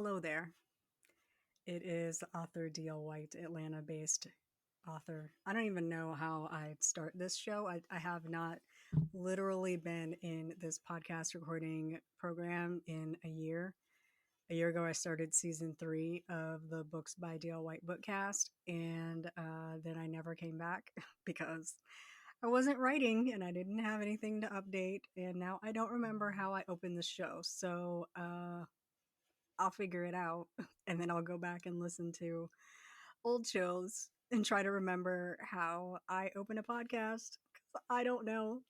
Hello there. It is author D.L. White, Atlanta based author. I don't even know how I'd start this show. I have not literally been in this podcast recording program in a year. A year ago, I started season 3 of the Books by D.L. White Bookcast, and then I never came back because I wasn't writing and I didn't have anything to update. And now I don't remember how I opened the show. So, I'll figure it out and then I'll go back and listen to old shows and try to remember how I open a podcast. 'Cause I don't know.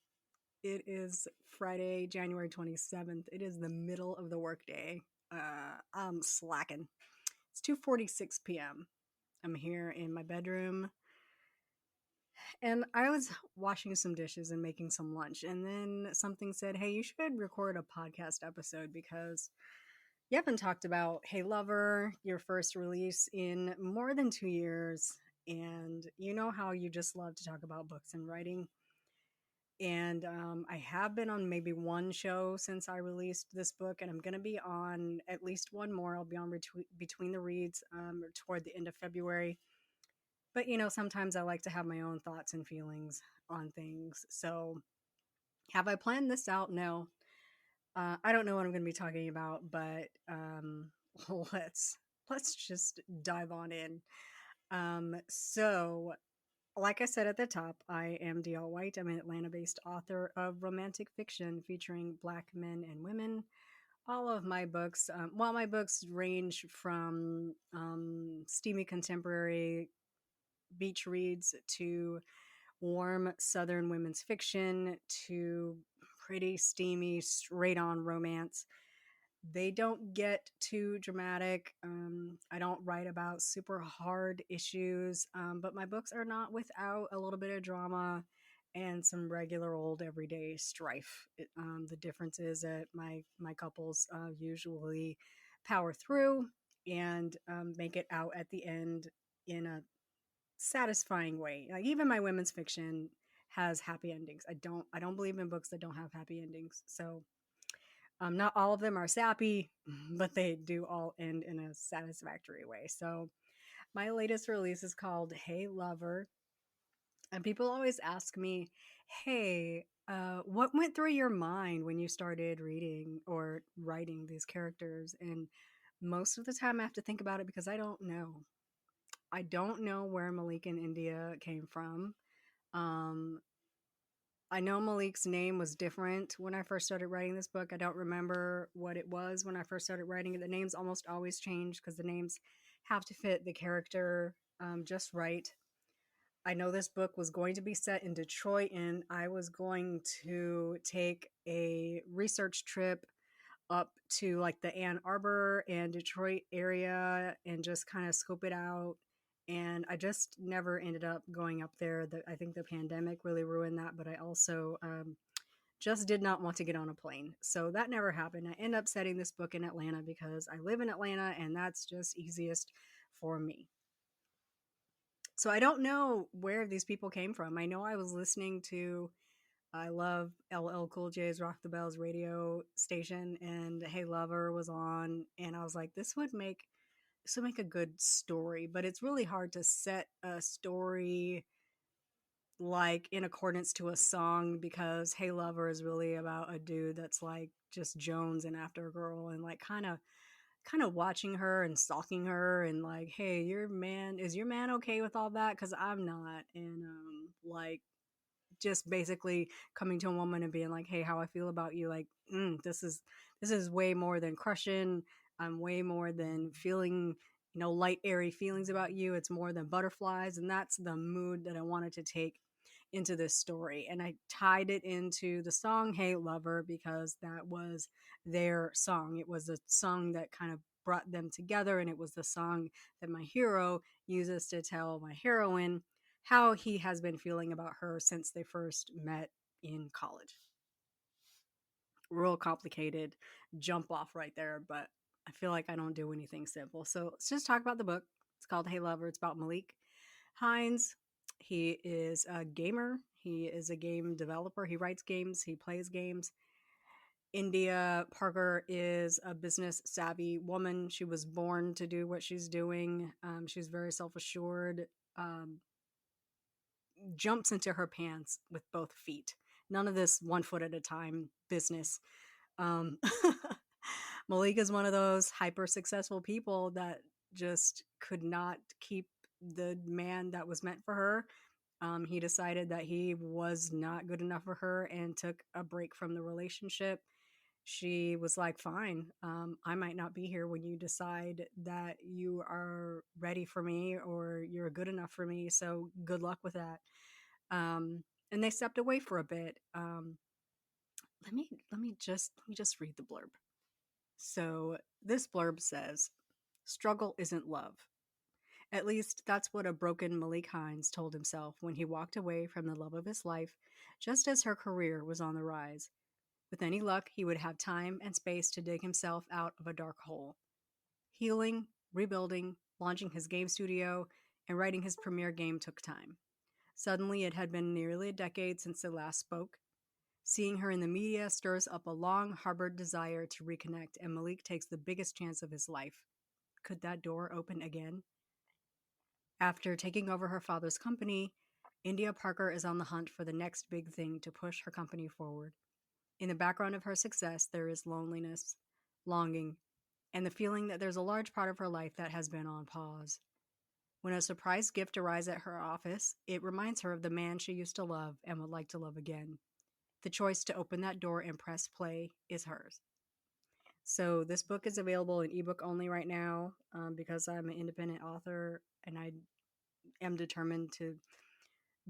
It is Friday, January 27th. It is the middle of the workday. I'm slacking. It's 2:46 p.m. I'm here in my bedroom and I was washing some dishes and making some lunch. And then something said, "Hey, you should record a podcast episode because you haven't talked about Hey Lover, your first release, in more than 2 years. And you know how you just love to talk about books and writing. And I have been on maybe one show since I released this book, and I'm going to be on at least one more. I'll be on Between the Reads toward the end of February. But, sometimes I like to have my own thoughts and feelings on things. So, have I planned this out? No. I don't know what I'm going to be talking about, but let's let's just dive on in. So, like I said at the top, I am D.L. White. I'm an Atlanta-based author of romantic fiction featuring Black men and women. All of my books, my books range from steamy contemporary beach reads to warm Southern women's fiction to pretty steamy, straight on romance. They don't get too dramatic. I don't write about super hard issues, but my books are not without a little bit of drama and some regular old everyday strife. The difference is that my couples usually power through and make it out at the end in a satisfying way. Like even my women's fiction has happy endings. I don't believe in books that don't have happy endings. So not all of them are sappy, but they do all end in a satisfactory way. So my latest release is called Hey Lover. And people always ask me, hey, what went through your mind when you started reading or writing these characters? And most of the time I have to think about it because I don't know. I don't know where Malik in India came from. Um, I know Malik's name was different when I first started writing this book. I don't remember what it was when I first started writing it. The names almost always change because the names have to fit the character just right. I know this book was going to be set in Detroit, and I was going to take a research trip up to like the Ann Arbor and Detroit area and just kind of scope it out. And I just never ended up going up there. I think the pandemic really ruined that, but I also just did not want to get on a plane. So that never happened. I end up setting this book in Atlanta because I live in Atlanta and that's just easiest for me. So I don't know where these people came from. I know I was listening to I love LL Cool J's Rock the Bells radio station, and Hey Lover was on, and I was like, this would make a good story, but it's really hard to set a story like in accordance to a song because Hey Lover is really about a dude that's like just Jones and after a girl and like kind of watching her and stalking her and like, hey, is your man okay with all that? Because I'm not, and like just basically coming to a woman and being like, hey, how I feel about you, like, this is way more than crushing. I'm way more than feeling, light, airy feelings about you. It's more than butterflies. And that's the mood that I wanted to take into this story. And I tied it into the song Hey Lover because that was their song. It was a song that kind of brought them together, and it was the song that my hero uses to tell my heroine how he has been feeling about her since they first met in college. Real complicated jump off right there, but I feel like I don't do anything simple. So let's just talk about the book. It's called Hey Lover. It's about Malik Hines. He is a gamer. He is a game developer. He writes games. He plays games. India Parker is a business savvy woman. She was born to do what she's doing. She's very self assured, um, jumps into her pants with both feet. None of this one foot at a time business. Um, Malik is one of those hyper successful people that just could not keep the man that was meant for her. He decided that he was not good enough for her and took a break from the relationship. She was like, fine, I might not be here when you decide that you are ready for me or you're good enough for me. So good luck with that. And they stepped away for a bit. Let me just read the blurb. So this blurb says, struggle isn't love. At least that's what a broken Malik Hines told himself when he walked away from the love of his life, just as her career was on the rise. With any luck, he would have time and space to dig himself out of a dark hole. Healing, rebuilding, launching his game studio, and writing his premiere game took time. Suddenly, it had been nearly a decade since they last spoke. Seeing her in the media stirs up a long harbored desire to reconnect, and Malik takes the biggest chance of his life. Could that door open again? After taking over her father's company, India Parker is on the hunt for the next big thing to push her company forward. In the background of her success, there is loneliness, longing, and the feeling that there's a large part of her life that has been on pause. When a surprise gift arrives at her office, it reminds her of the man she used to love and would like to love again. The choice to open that door and press play is hers. So, this book is available in ebook only right now because I'm an independent author and I am determined to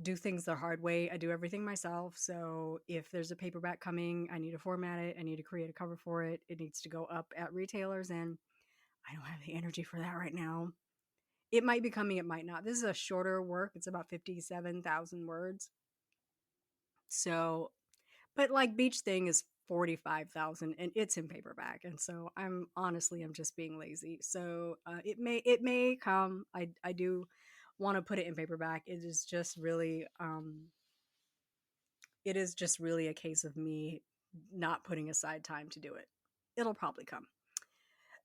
do things the hard way. I do everything myself. So if there's a paperback coming, I need to format it. I need to create a cover for it. It needs to go up at retailers, and I don't have the energy for that right now. It might be coming, it might not. This is a shorter work. It's about 57,000 words. So, but like Beach Thing is 45,000 and it's in paperback. And so I'm just being lazy. So it may come. I do want to put it in paperback. It is just really a case of me not putting aside time to do it. It'll probably come.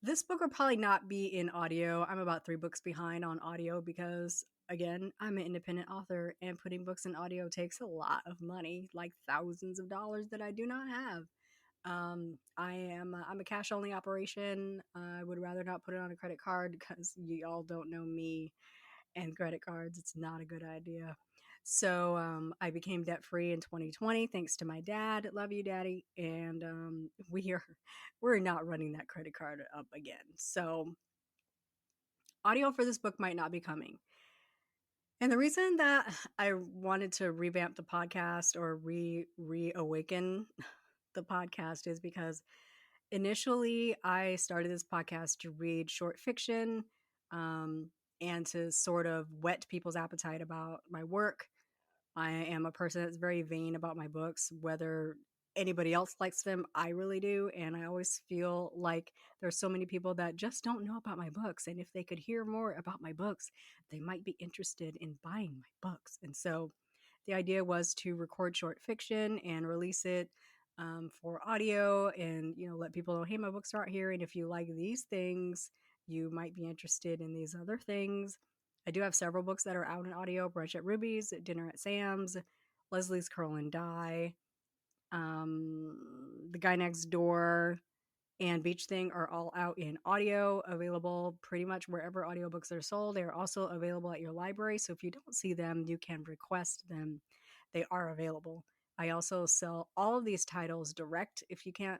This book will probably not be in audio. I'm about 3 books behind on audio because, again, I'm an independent author and putting books in audio takes a lot of money, like thousands of dollars that I do not have. I'm a cash only operation. I would rather not put it on a credit card because y'all don't know me and credit cards. It's not a good idea. So I became debt free in 2020 thanks to my dad. Love you, daddy. And we're not running that credit card up again. So audio for this book might not be coming. And the reason that I wanted to revamp the podcast or reawaken the podcast is because initially I started this podcast to read short fiction, um, and to sort of whet people's appetite about my work. I am a person that's very vain about my books, whether anybody else likes them, I really do. And I always feel like there's so many people that just don't know about my books. And if they could hear more about my books, they might be interested in buying my books. And so the idea was to record short fiction and release it for audio and, let people know, hey, my books are out here. And if you like these things, you might be interested in these other things. I do have several books that are out in audio: Brunch at Ruby's, Dinner at Sam's, Leslie's Curl and Dye, The Guy Next Door, and Beach Thing are all out in audio, available pretty much wherever audiobooks are sold. They are also available at your library. So if you don't see them, you can request them. They are available. I also sell all of these titles direct. If you can't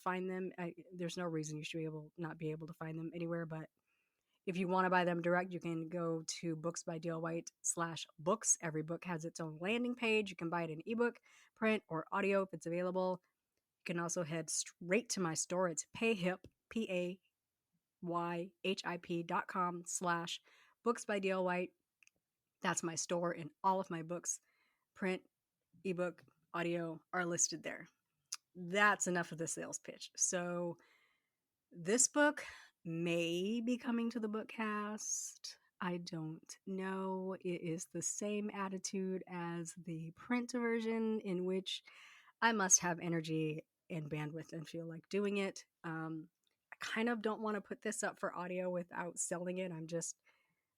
find them, there's no reason you should not be able to find them anywhere. But if you want to buy them direct, you can go to booksbydlewhite/books. Every book has its own landing page. You can buy it in ebook, print, or audio if it's available. You can also head straight to my store. It's payhip, payhyhip.com/books by DL White. That's my store, and all of my books, print, ebook, audio, are listed there. That's enough of the sales pitch. So this book may be coming to the Bookcast. I don't know. It is the same attitude as the print version, in which I must have energy and bandwidth and feel like doing it. I kind of don't want to put this up for audio without selling it.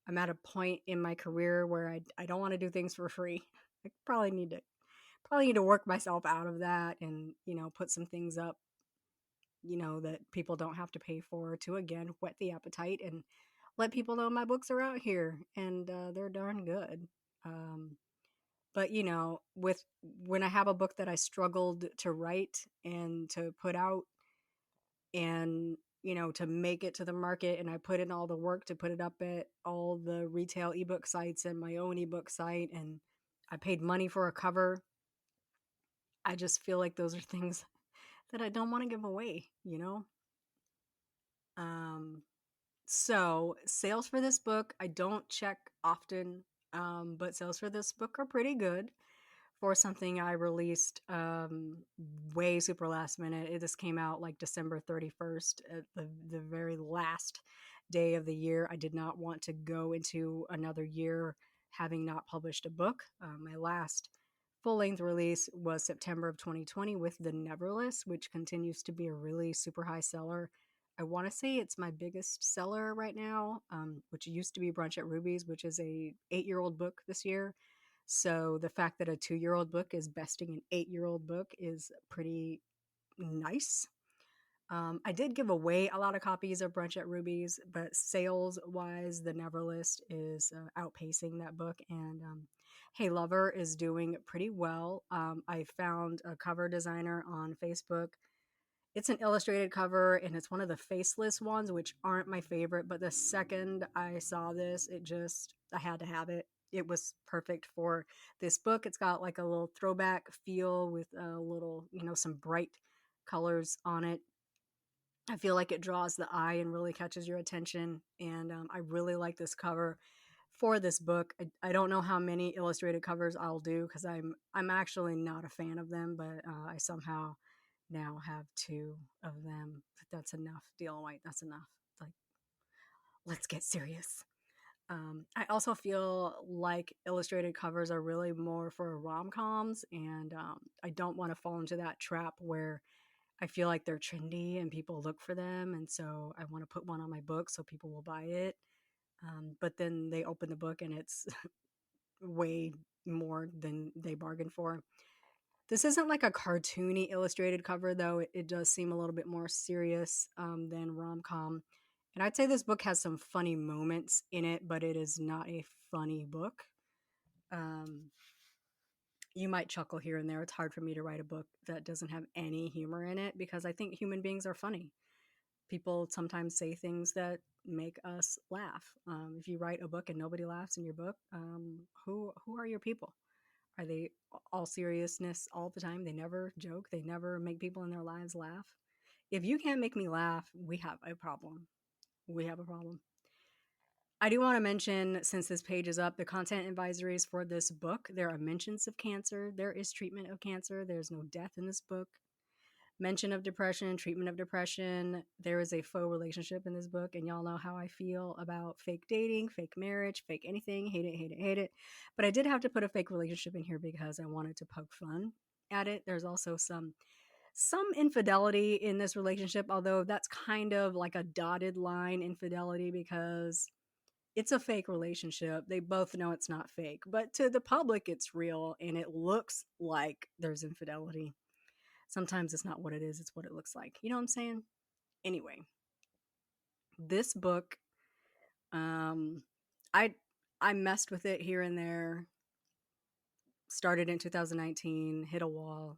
I'm at a point in my career where I don't want to do things for free. I probably need to work myself out of that and, put some things up, that people don't have to pay for to again whet the appetite and let people know my books are out here and they're darn good. Um, but with when I have a book that I struggled to write and to put out and to make it to the market, and I put in all the work to put it up at all the retail ebook sites and my own ebook site, and I paid money for a cover. I just feel like those are things that I don't want to give away. Um, so sales for this book, I don't check often, but sales for this book are pretty good for something I released way super last minute. This came out like December 31st, at the very last day of the year. I did not want to go into another year having not published a book. My last full length release was September of 2020 with The Neverless, which continues to be a really super high seller. I want to say it's my biggest seller right now, which used to be Brunch at Ruby's, which is a 8-year-old book this year. So the fact that a 2-year-old book is besting an 8-year-old book is pretty nice. I did give away a lot of copies of Brunch at Ruby's, but sales wise, The Neverlist is outpacing that book. And Hey Lover is doing pretty well. I found a cover designer on Facebook. It's an illustrated cover and it's one of the faceless ones, which aren't my favorite. But the second I saw this, I had to have it. It was perfect for this book. It's got like a little throwback feel with a little, some bright colors on it. I feel like it draws the eye and really catches your attention. And I really like this cover for this book. I don't know how many illustrated covers I'll do because I'm actually not a fan of them, but I somehow now have 2 of them. That's enough. DL White, that's enough. Like, let's get serious. I also feel like illustrated covers are really more for rom-coms, and I don't want to fall into that trap where I feel like they're trendy and people look for them, and so I want to put one on my book so people will buy it. But then they open the book and it's way more than they bargained for. This isn't like a cartoony illustrated cover, though. It does seem a little bit more serious than rom com. And I'd say this book has some funny moments in it, but it is not a funny book. Um, you might chuckle here and there. It's hard for me to write a book that doesn't have any humor in it because I think human beings are funny. People sometimes say things that make us laugh. If you write a book and nobody laughs in your book, who are your people? Are they all seriousness all the time? They never joke. They never make people in their lives laugh. If you can't make me laugh, we have a problem. We have a problem. I do want to mention, since this page is up, the content advisories for this book. There are mentions of cancer. There is treatment of cancer. There's no death in this book. Mention of depression, treatment of depression. There is a faux relationship in this book, and y'all know how I feel about fake dating, fake marriage, fake anything. Hate it, hate it, hate it. But I did have to put a fake relationship in here because I wanted to poke fun at it. There's also some infidelity in this relationship, although that's kind of like a dotted line infidelity because it's a fake relationship. They both know it's not fake, but to the public, it's real, and it looks like there's infidelity. Sometimes it's not what it is, it's what it looks like. You know what I'm saying? Anyway, this book, um, I I messed with it here and there. Started in 2019, hit a wall,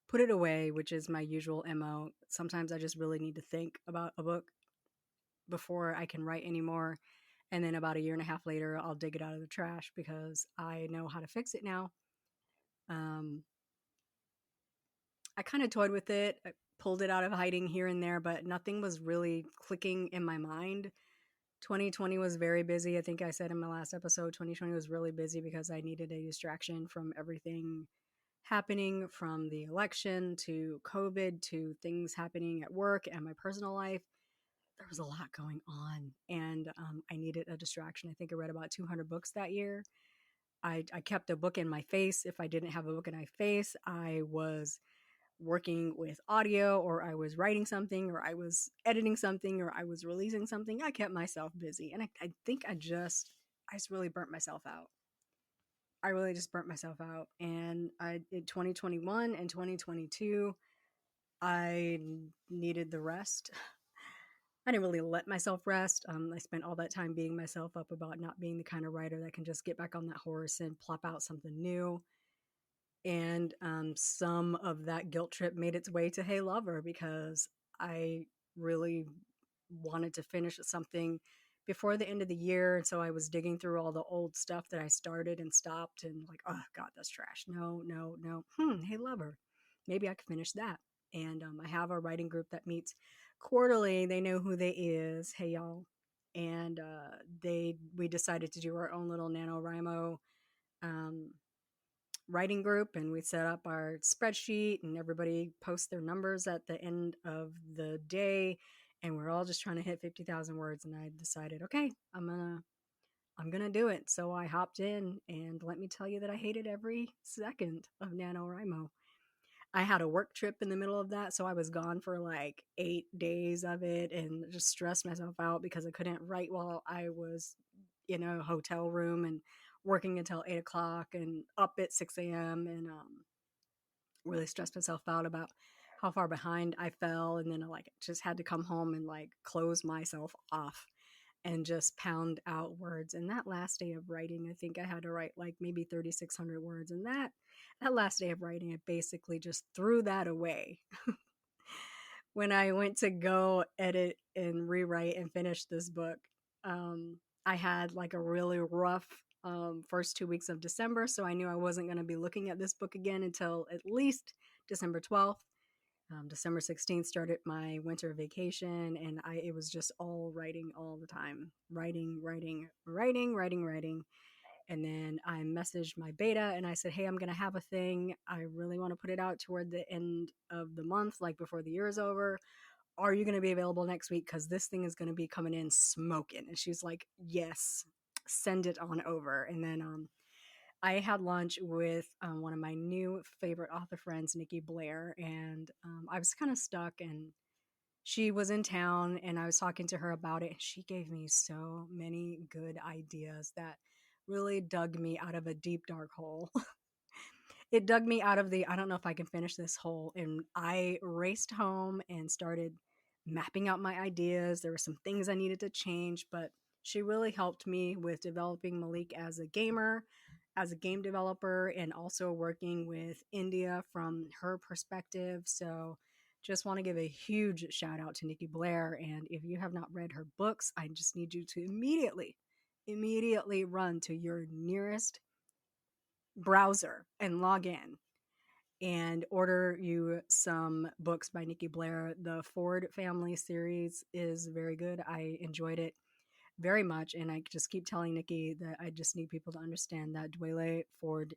put it away, which is my usual MO. Sometimes I just really need to think about a book before I can write anymore. And then about a year and a half later, I'll dig it out of the trash because I know how to fix it now. Um, I kind of toyed with it. I pulled it out of hiding here and there, but nothing was really clicking in my mind. 2020 was very busy. I think I said in my last episode, 2020 was really busy because I needed a distraction from everything happening, from the election to COVID to things happening at work and my personal life. There was a lot going on, and I needed a distraction. I think I read about 200 books that year. I kept a book in my face. If I didn't have a book in my face, I was working with audio, or I was writing something, or I was editing something, or I was releasing something. I kept myself busy. And I think I just really burnt myself out. I really just burnt myself out. And in 2021 and 2022, I needed the rest. I didn't really let myself rest. I spent all that time beating myself up about not being the kind of writer that can just get back on that horse and plop out something new. And some of that guilt trip made its way to Hey Lover, because I really wanted to finish something before the end of the year. And so I was digging through all the old stuff that I started and stopped, and like, oh God, that's trash. No, no, no. Hey Lover, maybe I could finish that. And I have a writing group that meets quarterly. They know who they is. Hey y'all. And we decided to do our own little NaNoWriMo um, writing group, and we set up our spreadsheet, and everybody posts their numbers at the end of the day, and we're all just trying to hit 50,000 words. And I decided, okay, I'm gonna do it. So I hopped in, and let me tell you that I hated every second of NaNoWriMo. I had a work trip in the middle of that, so I was gone for like 8 days of it, and just stressed myself out because I couldn't write while I was in a hotel room and working until 8 o'clock and up at 6 a.m. and really stressed myself out about how far behind I fell. And then I like just had to come home and like close myself off and just pound out words. And that last day of writing, I think I had to write like maybe 3,600 words. And that last day of writing, I basically just threw that away. When I went to go edit and rewrite and finish this book, I had like a really rough first 2 weeks of December. So I knew I wasn't going to be looking at this book again until at least December 12th. December 16th started my winter vacation, and it was just all writing all the time. Writing, writing, writing, writing, writing. And then I messaged my beta and I said, hey, I'm going to have a thing. I really want to put it out toward the end of the month, like before the year is over. Are you going to be available next week? Because this thing is going to be coming in smoking. And she's like, yes, send it on over. And then I had lunch with one of my new favorite author friends, Nikki Blair. And I was kind of stuck, and she was in town, and I was talking to her about it. She gave me so many good ideas that really dug me out of a deep, dark hole. It dug me out of the I don't know if I can finish this hole. And I raced home and started mapping out my ideas. There were some things I needed to change, but she really helped me with developing Malik as a gamer, as a game developer, and also working with India from her perspective. So just want to give a huge shout out to Nikki Blair. And if you have not read her books, I just need you to immediately run to your nearest browser and log in and order you some books by Nikki Blair. The Ford family series is very good. I enjoyed it very much. And I just keep telling Nikki that I just need people to understand that Dwele Ford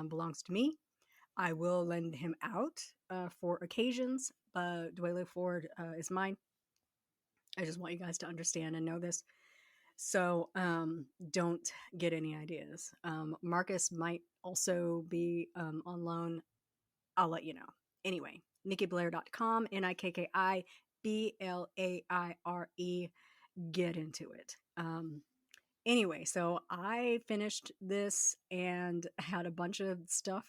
belongs to me. I will lend him out for occasions, but Dwele Ford is mine. I just want you guys to understand and know this. So don't get any ideas. Marcus might also be on loan. I'll let you know. Anyway, nikkiblair.com, NIKKIBLAIRE. Get into it. Anyway, so I finished this and had a bunch of stuff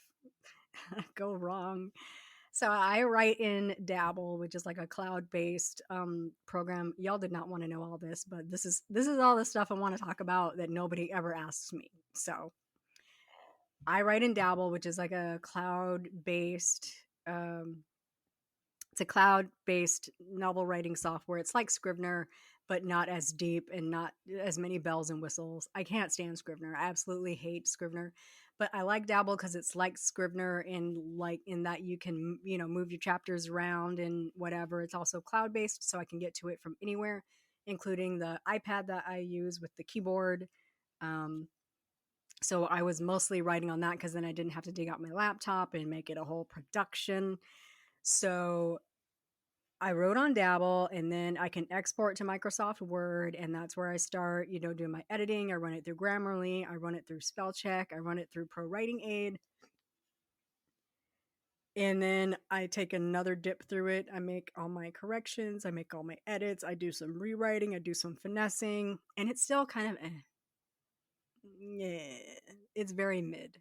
go wrong. So I write in Dabble, which is like a cloud-based program. Y'all did not want to know all this, but this is all the stuff I want to talk about that nobody ever asks me. So I write in Dabble, which is like a cloud-based um, it's a cloud-based novel writing software. It's like Scrivener, but not as deep and not as many bells and whistles. I can't stand Scrivener. I absolutely hate Scrivener. But I like Dabble because it's like Scrivener in that you can, move your chapters around and whatever. It's also cloud-based, so I can get to it from anywhere, including the iPad that I use with the keyboard. Um, so I was mostly writing on that because then I didn't have to dig out my laptop and make it a whole production. So I wrote on Dabble, and then I can export to Microsoft Word, and that's where I start, doing my editing. I run it through Grammarly, I run it through Spell Check, I run it through Pro Writing Aid. And then I take another dip through it. I make all my corrections, I make all my edits, I do some rewriting, I do some finessing, and it's still kind of yeah, it's very mid.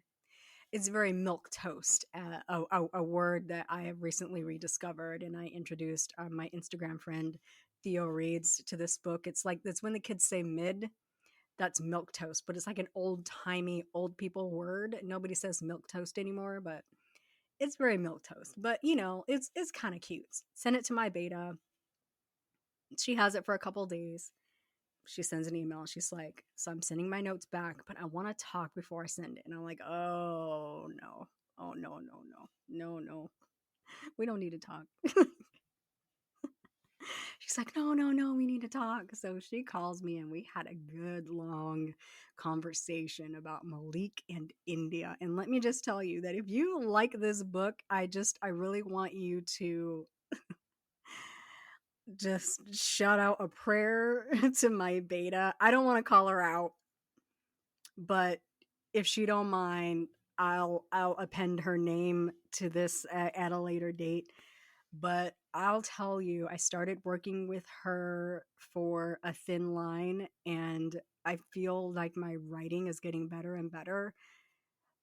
It's very milk toast, a word that I have recently rediscovered, and I introduced my Instagram friend Theo Reads to this book. It's like that's when the kids say mid, that's milk toast, but it's like an old timey old people word. Nobody says milk toast anymore, but it's very milk toast. But it's kind of cute. Send it to my beta. She has it for a couple days. She sends an email. She's like, "So I'm sending my notes back, but I want to talk before I send it." And I'm like, "Oh no, oh no, no, no, no, no, we don't need to talk." She's like, "No, no, no, we need to talk." So she calls me and we had a good long conversation about Malik and India. And let me just tell you that if you like this book, I really want you to just shout out a prayer to my beta. I don't want to call her out, but if she don't mind, I'll append her name to this at a later date. But I'll tell you, I started working with her for a thin line, and I feel like my writing is getting better and better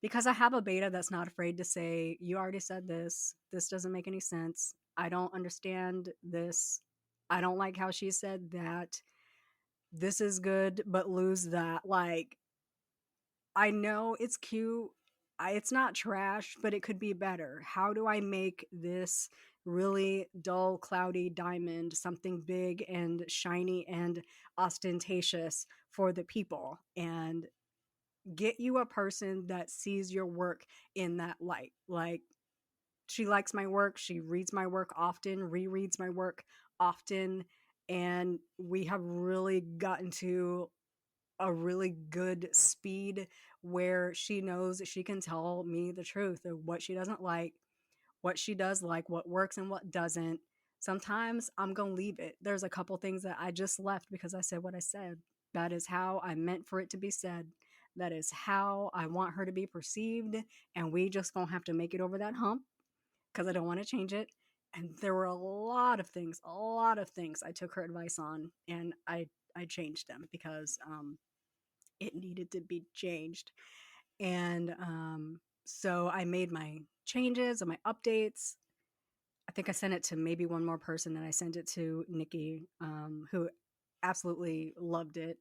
because I have a beta that's not afraid to say, "You already said this. This doesn't make any sense. I don't understand this. I don't like how she said that. This is good, but lose that." Like, I know it's cute. It's not trash, but it could be better. How do I make this really dull, cloudy diamond something big and shiny and ostentatious for the people? And get you a person that sees your work in that light. Like, she likes my work. She reads my work often, rereads my work often. And we have really gotten to a really good speed where she knows that she can tell me the truth of what she doesn't like, what she does like, what works and what doesn't. Sometimes I'm going to leave it. There's a couple things that I just left because I said what I said. That is how I meant for it to be said. That is how I want her to be perceived. And we just going to have to make it over that hump because I don't want to change it. And there were a lot of things I took her advice on, and I changed them because it needed to be changed. And so I made my changes and my updates. I think I sent it to maybe one more person, and I sent it to Nikki, who absolutely loved it.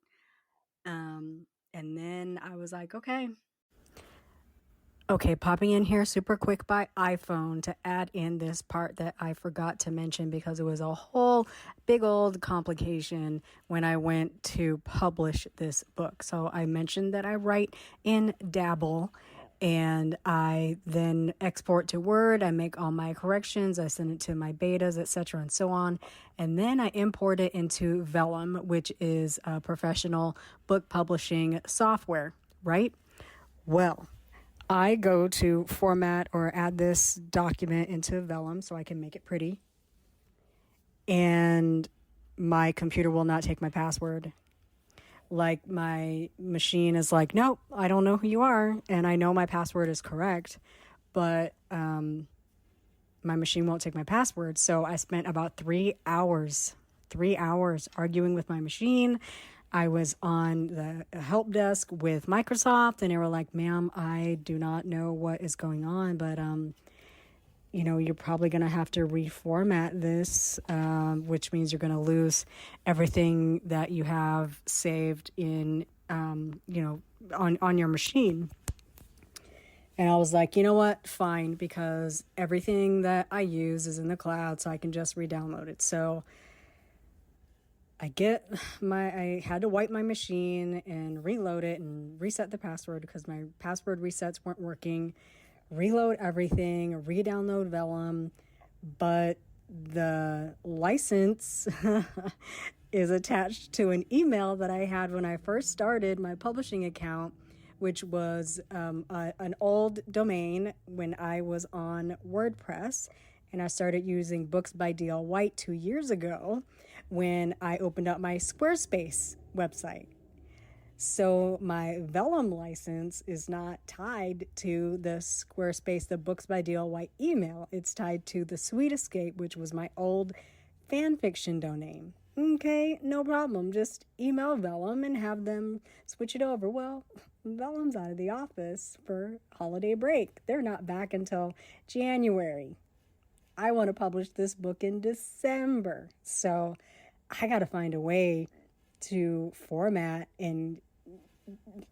And then I was like, okay. Okay, popping in here super quick by iPhone to add in this part that I forgot to mention because it was a whole big old complication when I went to publish this book. So I mentioned that I write in Dabble and I then export to Word. I make all my corrections. I send it to my betas, etc., and so on. And then I import it into Vellum, which is a professional book publishing software, right? Well, I go to format or add this document into Vellum so I can make it pretty. And my computer will not take my password. Like, my machine is like, "Nope, I don't know who you are. And I know my password is correct, but my machine won't take my password." So I spent about 3 hours arguing with my machine. I was on the help desk with Microsoft, and they were like, "Ma'am, I do not know what is going on, but you're probably going to have to reformat this, which means you're going to lose everything that you have saved in, on your machine." And I was like, "You know what? Fine, because everything that I use is in the cloud, so I can just re-download it." So I had to wipe my machine and reload it and reset the password because my password resets weren't working. Reload everything, re-download Vellum, but the license is attached to an email that I had when I first started my publishing account, which was an old domain when I was on WordPress. And I started using Books by D.L. White 2 years ago when I opened up my Squarespace website. So my Vellum license is not tied to the Squarespace, the Books by DL White email. It's tied to the Sweet Escape, which was my old fan fiction domain. Okay, no problem. Just email Vellum and have them switch it over. Well, Vellum's out of the office for holiday break. They're not back until January. I want to publish this book in December. So I got to find a way to format and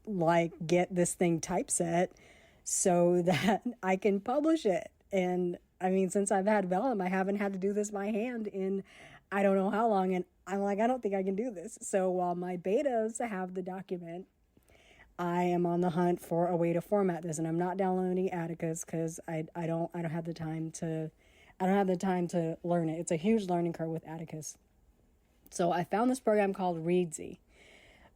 like get this thing typeset so that I can publish it. And I mean, since I've had Vellum, I haven't had to do this by hand in I don't know how long. And I'm like, I don't think I can do this. So while my betas have the document, I am on the hunt for a way to format this. And I'm not downloading Atticus because I don't have the time to learn it. It's a huge learning curve with Atticus. So I found this program called Readsy,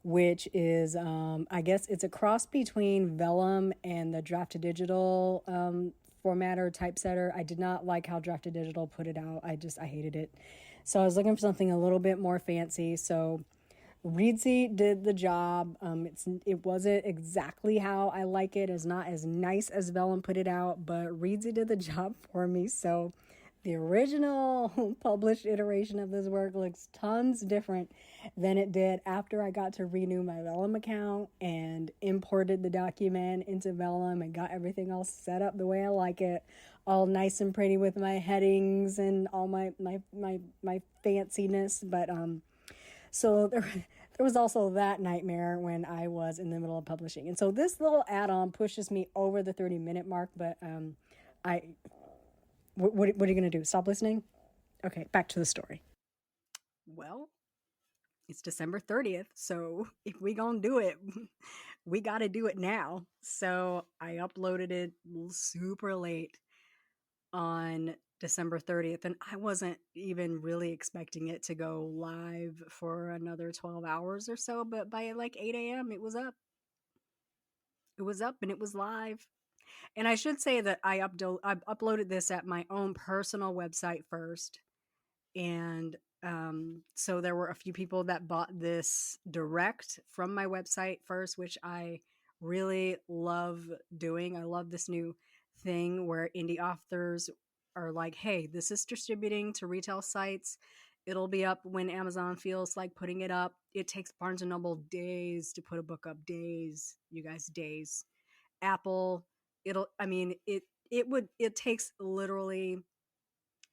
which is, I guess it's a cross between Vellum and the Draft to Digital formatter, typesetter. I did not like how Draft to Digital put it out. I hated it. So I was looking for something a little bit more fancy. So Readsy did the job. It wasn't exactly how I like it. It's not as nice as Vellum put it out, but Readsy did the job for me. So the original published iteration of this work looks tons different than it did after I got to renew my Vellum account and imported the document into Vellum and got everything all set up the way I like it, all nice and pretty with my headings and all my fanciness. But so there was also that nightmare when I was in the middle of publishing. And so this little add-on pushes me over the 30-minute mark, but I what are you going to do? Stop listening? Okay, back to the story. Well, it's December 30th, so if we gonna do it, we got to do it now. So I uploaded it super late on December 30th, and I wasn't even really expecting it to go live for another 12 hours or so, but by like 8 a.m. it was up. It was up and it was live. And I should say that I uploaded this at my own personal website first. And so there were a few people that bought this direct from my website first, which I really love doing. I love this new thing where indie authors are like, hey, this is distributing to retail sites. It'll be up when Amazon feels like putting it up. It takes Barnes and Noble days to put a book up. Days, you guys, days. Apple, it takes literally,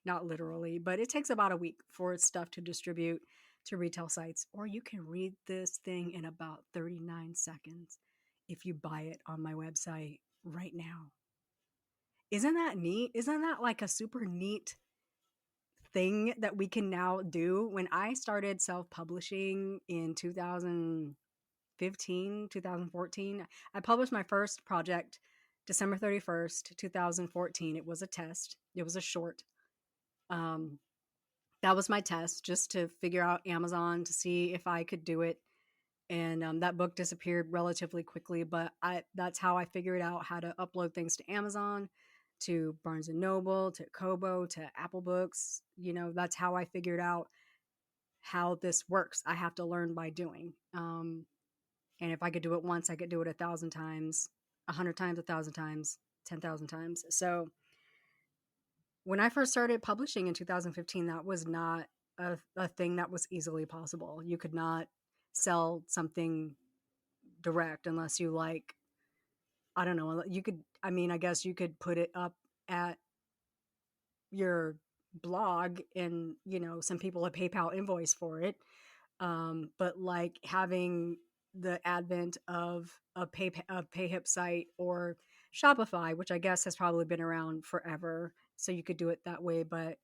not literally, but it takes about a week for its stuff to distribute to retail sites. Or you can read this thing in about 39 seconds if you buy it on my website right now. Isn't that neat? Isn't that like a super neat thing that we can now do? When I started self-publishing in 2015, 2014, I published my first project December 31st, 2014. It was a test. It was a short. Um, that was my test just to figure out Amazon to see if I could do it. And that book disappeared relatively quickly, but that's how I figured out how to upload things to Amazon, to Barnes and Noble, to Kobo, to Apple Books. You know, that's how I figured out how this works. I have to learn by doing. And if I could do it once, I could do it 1,000 times, 100 times, 1,000 times, 10,000 times. So when I first started publishing in 2015, that was not a thing that was easily possible. You could not sell something direct unless you like, I don't know, you could, I mean, I guess you could put it up at your blog and, you know, some people a PayPal invoice for it. But like having the advent of a PayHip site or Shopify, which I guess has probably been around forever, so you could do it that way. But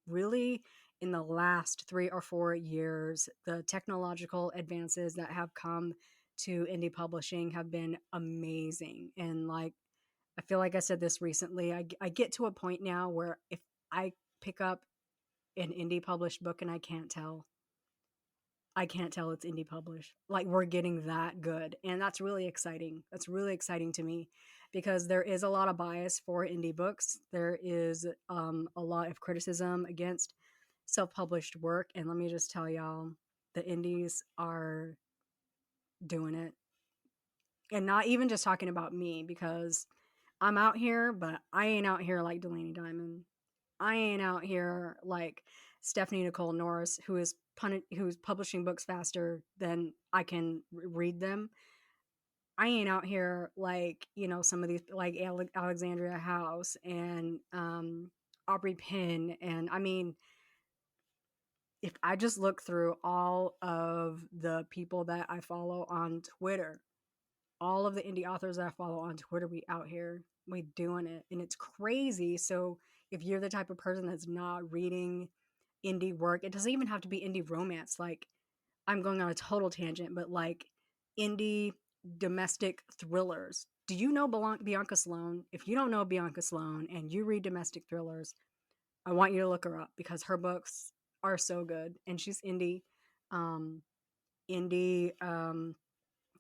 really, in the last 3 or 4 years, the technological advances that have come to indie publishing have been amazing. And like, I feel like I said this recently, I get to a point now where if I pick up an indie published book and I can't tell it's indie published. Like we're getting that good. And that's really exciting. That's really exciting to me because there is a lot of bias for indie books. There is a lot of criticism against self-published work. And let me just tell y'all, the indies are doing it. And not even just talking about me, because I'm out here, but I ain't out here like Delaney Diamond. I ain't out here like Stephanie Nicole Norris, who's publishing books faster than I can read them. I ain't out here like, some of these, like Alexandria House and Aubrey Penn. And I mean, if I just look through all of the people that I follow on Twitter, all of the indie authors that I follow on Twitter, we out here, we doing it, and it's crazy. So if you're the type of person that's not reading indie work, it doesn't even have to be indie romance. Like, I'm going on a total tangent, but like indie domestic thrillers. Do you know Bianca Sloan? If you don't know Bianca Sloan and you read domestic thrillers, I want you to look her up because her books are so good, and she's indie. Um, indie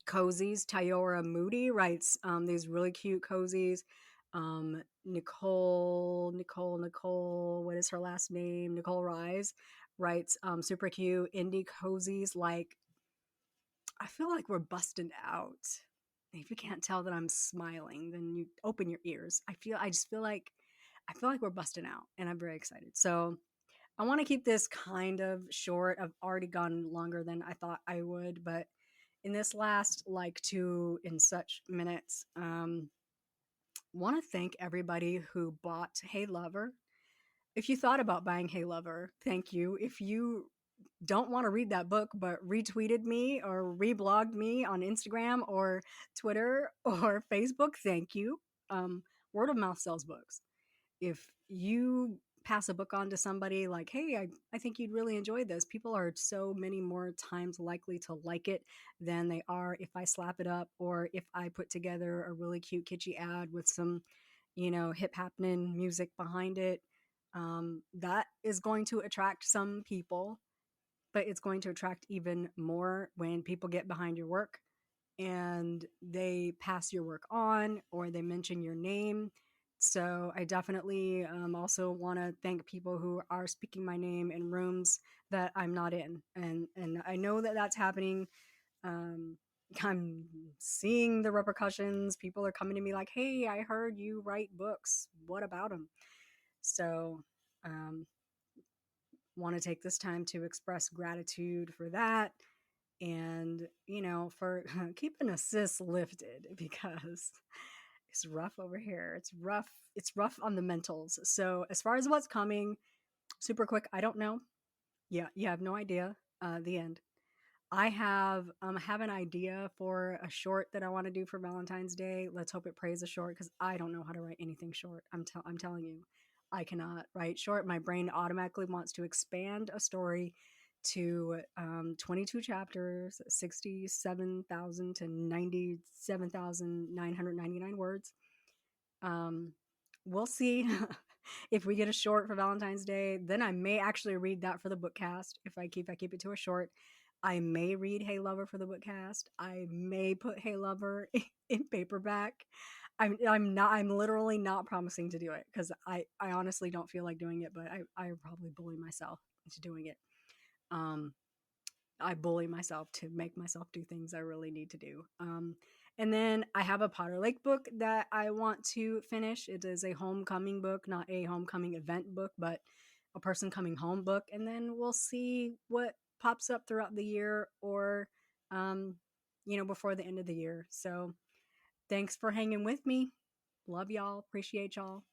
cozies. Tyora Moody writes these really cute cozies. Nicole, what is her last name? Nicole Rise writes super cute indie cozies. Like, I feel like we're busting out. If you can't tell that I'm smiling, then you open your ears. I feel like we're busting out, and I'm very excited. So I want to keep this kind of short. I've already gone longer than I thought I would, but in this last like 2 in such minutes, want to thank everybody who bought Hey Lover. If you thought about buying Hey Lover, thank you. If you don't want to read that book but retweeted me or reblogged me on Instagram or Twitter or Facebook, thank you. Word of mouth sells books. If you pass a book on to somebody like, hey, I think you'd really enjoy this, people are so many more times likely to like it than they are if I slap it up or if I put together a really cute kitschy ad with some, hip happening music behind it. That is going to attract some people, but it's going to attract even more when people get behind your work and they pass your work on or they mention your name. So I definitely also want to thank people who are speaking my name in rooms that I'm not in, and I know that that's happening. Um, I'm seeing the repercussions. People are coming to me like, "Hey, I heard you write books. What about them?" So, um, want to take this time to express gratitude for that and for keeping a sis lifted because it's rough over here. It's rough on the mentals. So as far as what's coming, super quick, I don't know. Yeah, you have no idea. The end. I have an idea for a short that I want to do for Valentine's Day. Let's hope it prays a short because I don't know how to write anything short. I'm telling you, I cannot write short. My brain automatically wants to expand a story to 22 chapters, 67,000 to 97,999 words. Um, we'll see if we get a short for Valentine's Day. Then I may actually read that for the bookcast. If I keep it to a short, I may read Hey Lover for the bookcast. I may put Hey Lover in paperback. I'm literally not promising to do it because I honestly don't feel like doing it, but I probably bully myself into doing it. Um, I bully myself to make myself do things I really need to do. And then I have a Potter Lake book that I want to finish. It is a homecoming book, not a homecoming event book, but a person coming home book. And then we'll see what pops up throughout the year or, before the end of the year. So thanks for hanging with me. Love y'all. Appreciate y'all.